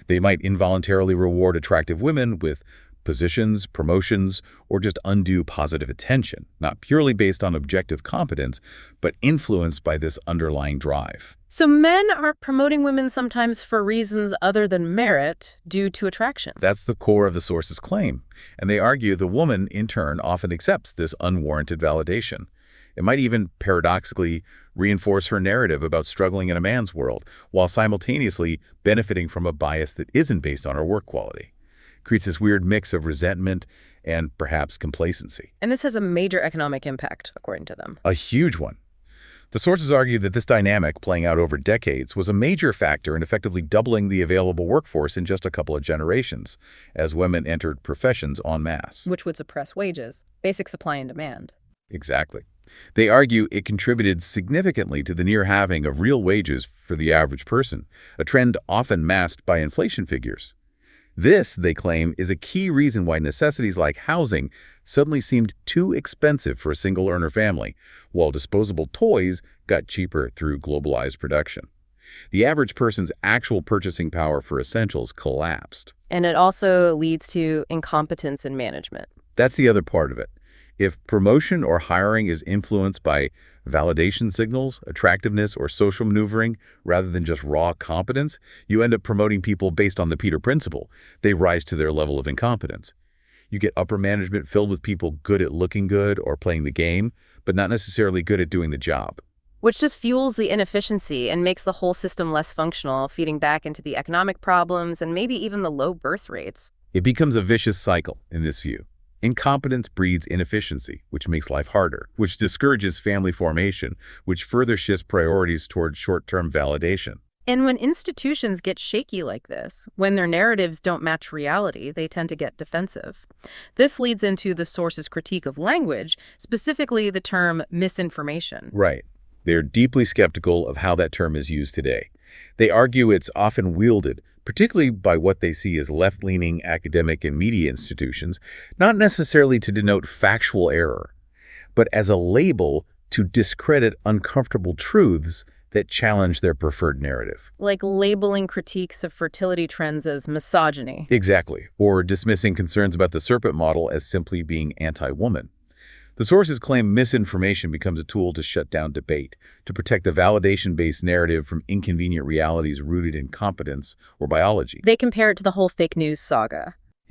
They might involuntarily reward attractive women with positions, promotions, or just undue positive attention, not purely based on objective competence, but influenced by this underlying drive. So men are promoting women sometimes for reasons other than merit due to attraction. That's the core of the source's claim, and they argue the woman, in turn, often accepts this unwarranted validation. It might even, paradoxically, reinforce her narrative about struggling in a man's world, while simultaneously benefiting from a bias that isn't based on her work quality. Creates this weird mix of resentment and perhaps complacency. And this has a major economic impact, according to them. A huge one. The sources argue that this dynamic, playing out over decades, was a major factor in effectively doubling the available workforce in just a couple of generations, as women entered professions en masse. Which would suppress wages, basic supply and demand. Exactly. They argue it contributed significantly to the near halving of real wages for the average person, a trend often masked by inflation figures. This, they claim, is a key reason why necessities like housing suddenly seemed too expensive for a single-earner family, while disposable toys got cheaper through globalized production. The average person's actual purchasing power for essentials collapsed. And it also leads to incompetence in management. That's the other part of it. If promotion or hiring is influenced by validation signals, attractiveness, or social maneuvering, rather than just raw competence, you end up promoting people based on the Peter principle. They rise to their level of incompetence. You get upper management filled with people good at looking good or playing the game, but not necessarily good at doing the job. Which just fuels the inefficiency and makes the whole system less functional, feeding back into the economic problems and maybe even the low birth rates. It becomes a vicious cycle in this view. Incompetence breeds inefficiency, which makes life harder, which discourages family formation, which further shifts priorities toward short-term validation. And when institutions get shaky like this, when their narratives don't match reality, they tend to get defensive. This leads into the source's critique of language, specifically the term misinformation. Right. They're deeply skeptical of how that term is used today. They argue it's often wielded, particularly by what they see as left-leaning academic and media institutions, not necessarily to denote factual error, but as a label to discredit uncomfortable truths that challenge their preferred narrative. Like labeling critiques of fertility trends as misogyny. Exactly. Or dismissing concerns about the serpent model as simply being anti-woman. The sources claim misinformation becomes a tool to shut down debate, to protect the validation-based narrative from inconvenient realities rooted in competence or biology. They compare it to the whole fake news saga.